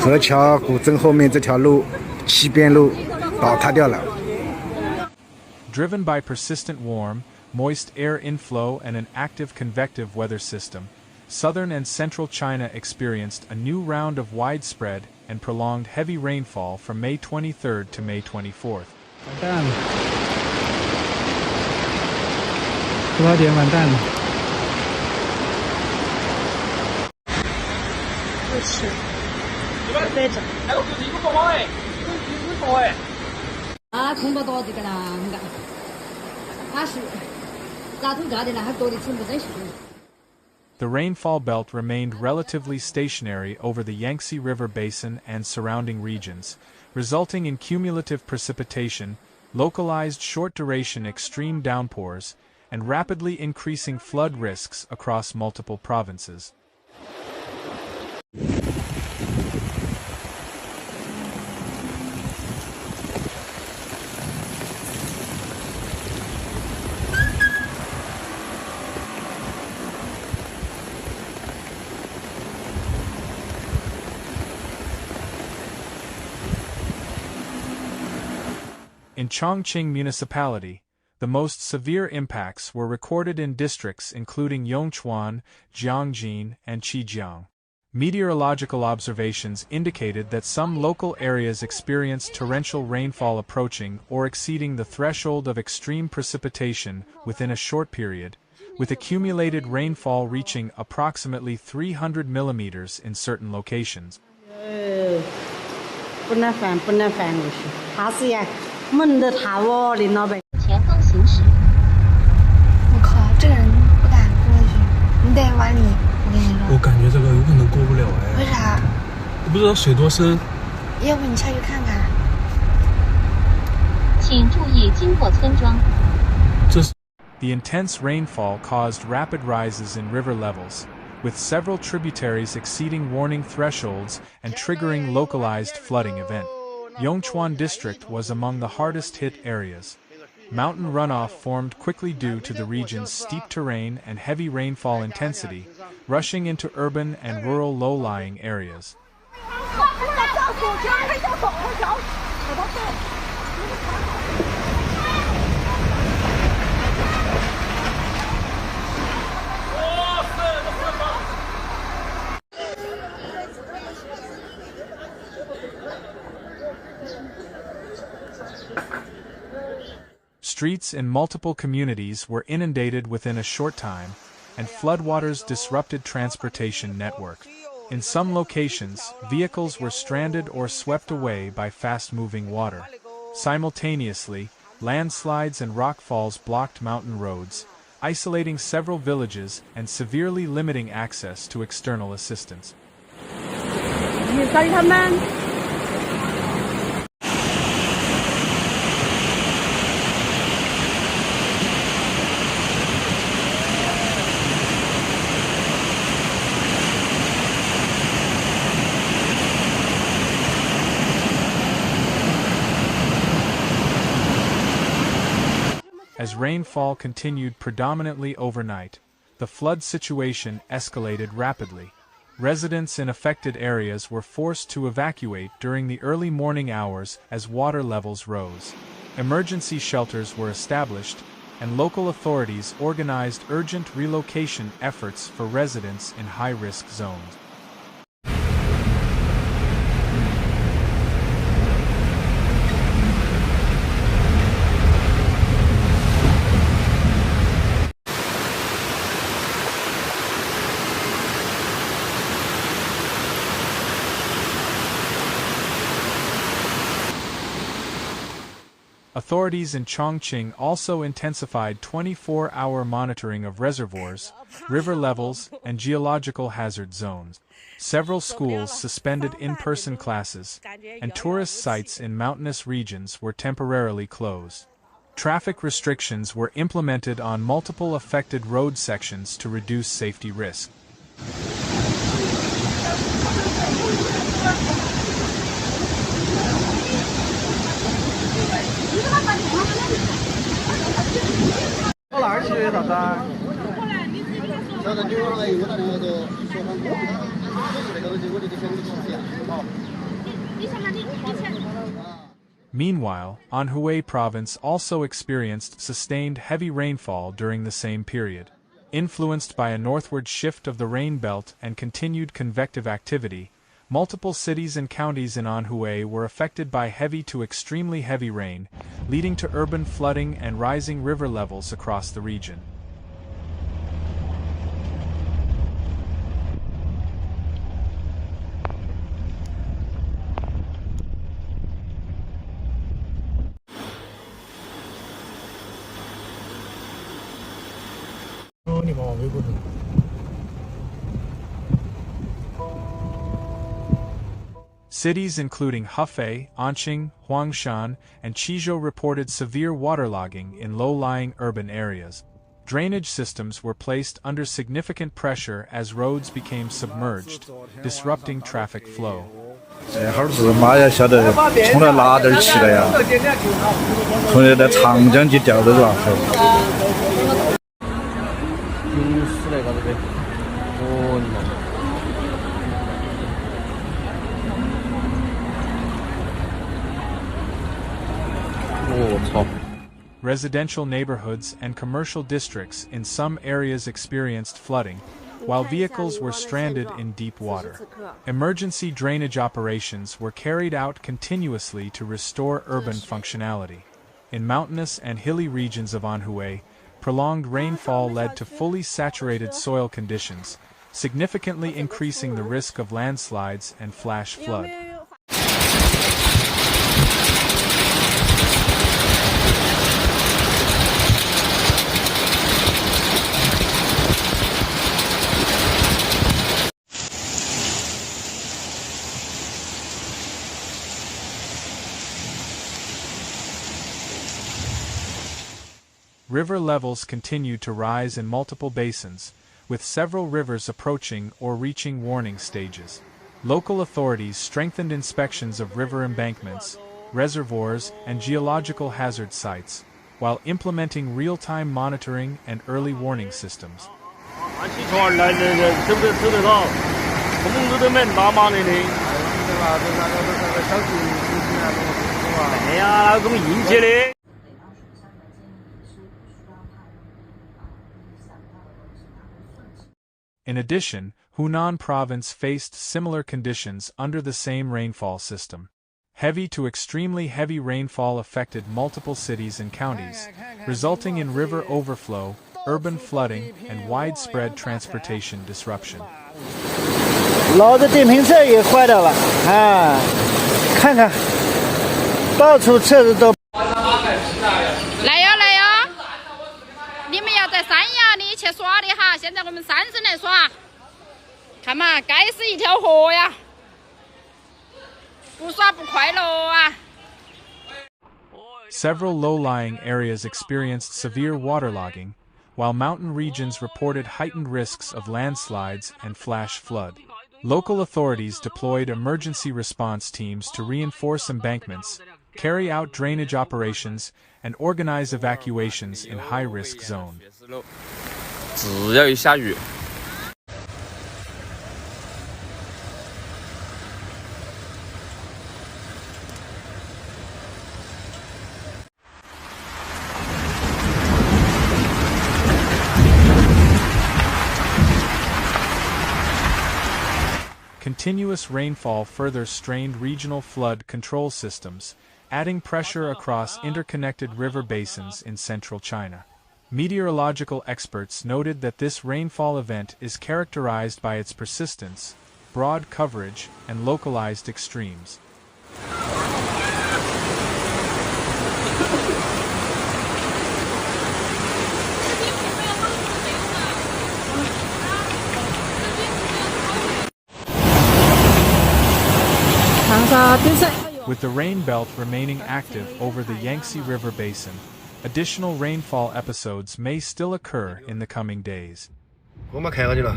河桥古镇后面这条路，西边路倒塌掉了。Driven by persistent warm, moist air inflow and an active convective weather system, southern and central China experienced a new round of widespread and prolonged heavy rainfall from May 23rd to May 24th. 完蛋了，葡萄点完蛋了。不吃，背着。哎，我就是一个宝宝哎，一个宝哎。啊，空不多这个啦，你看，它是咋土干的啦？它多的全部在树。The rainfall belt remained relatively stationary over the Yangtze River basin and surrounding regions, resulting in cumulative precipitation, localized short-duration extreme downpours, and rapidly increasing flood risks across multiple provinces. In Chongqing municipality, the most severe impacts were recorded in districts including Yongchuan, Jiangjin, and Qijiang. Meteorological observations indicated that some local areas experienced torrential rainfall approaching or exceeding the threshold of extreme precipitation within a short period, with accumulated rainfall reaching approximately 300 millimeters in certain locations. 闷得塌哦，林老板。前方行驶。我靠，这个人不敢过去，你得往里。我跟你说。我感觉这个有可能过不了哎。为啥？我不知道水多深。要不你下去看看。请注意经过村庄。The intense rainfall caused rapid rises in river levels, with several tributaries exceeding warning thresholds and triggering localized flooding events. Yongchuan district was among the hardest hit areas. Mountain runoff formed quickly due to the region's steep terrain and heavy rainfall intensity, rushing into urban and rural low-lying areas. Streets in multiple communities were inundated within a short time, and floodwaters disrupted transportation network. In some locations, vehicles were stranded or swept away by fast-moving water. Simultaneously, landslides and rockfalls blocked mountain roads, isolating several villages and severely limiting access to external assistance. As rainfall continued predominantly overnight, the flood situation escalated rapidly. Residents in affected areas were forced to evacuate during the early morning hours as water levels rose. Emergency shelters were established, and local authorities organized urgent relocation efforts for residents in high-risk zones. Authorities in Chongqing also intensified 24-hour monitoring of reservoirs, river levels, and geological hazard zones. Several schools suspended in-person classes, and tourist sites in mountainous regions were temporarily closed. Traffic restrictions were implemented on multiple affected road sections to reduce safety risk. Meanwhile, Anhui province also experienced sustained heavy rainfall during the same period. Influenced by a northward shift of the rain belt and continued convective activity, multiple cities and counties in Anhui were affected by heavy to extremely heavy rain, leading to urban flooding and rising river levels across the region. Cities including Hefei, Anqing, Huangshan, and Qizhou reported severe waterlogging in low-lying urban areas. Drainage systems were placed under significant pressure as roads became submerged, disrupting traffic flow. 好是妈呀，晓得冲到哪点儿去了呀？从那长江去调的是吧？就是那个这边，哦，你看。 Residential neighborhoods and commercial districts in some areas experienced flooding, while vehicles were stranded in deep water. Emergency drainage operations were carried out continuously to restore urban functionality. In mountainous and hilly regions of Anhui, prolonged rainfall led to fully saturated soil conditions, significantly increasing the risk of landslides and flash flood. River levels continued to rise in multiple basins, with several rivers approaching or reaching warning stages. Local authorities strengthened inspections of river embankments, reservoirs, and geological hazard sites, while implementing real-time monitoring and early warning systems. In addition, Hunan province faced similar conditions under the same rainfall system. Heavy to extremely heavy rainfall affected multiple cities and counties, resulting in river overflow, urban flooding, and widespread transportation disruption. 老子电瓶车也坏掉了啊！看看，到处车子都。来哟来哟！你们要在山崖里去耍的哈，现在我们山上来耍，看嘛，该是一条河呀，不耍不快乐啊。 Several low-lying areas experienced severe waterlogging, while mountain regions reported heightened risks of landslides and flash flood. Local authorities deployed emergency response teams to reinforce embankments, carry out drainage operations, and organize evacuations in high-risk zones. 只要一下雨。 Continuous rainfall further strained regional flood control systems, adding pressure across interconnected river basins in central China. Meteorological experts noted that this rainfall event is characterized by its persistence, broad coverage, and localized extremes. With the rain belt remaining active over the Yangtze River basin, additional rainfall episodes may still occur in the coming days. 我们开过去了。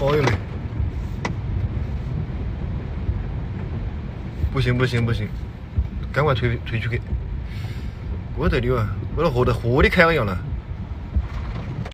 哦哟妹！不行不行不行，赶快退出去。我这里啊，我的河里开了样了。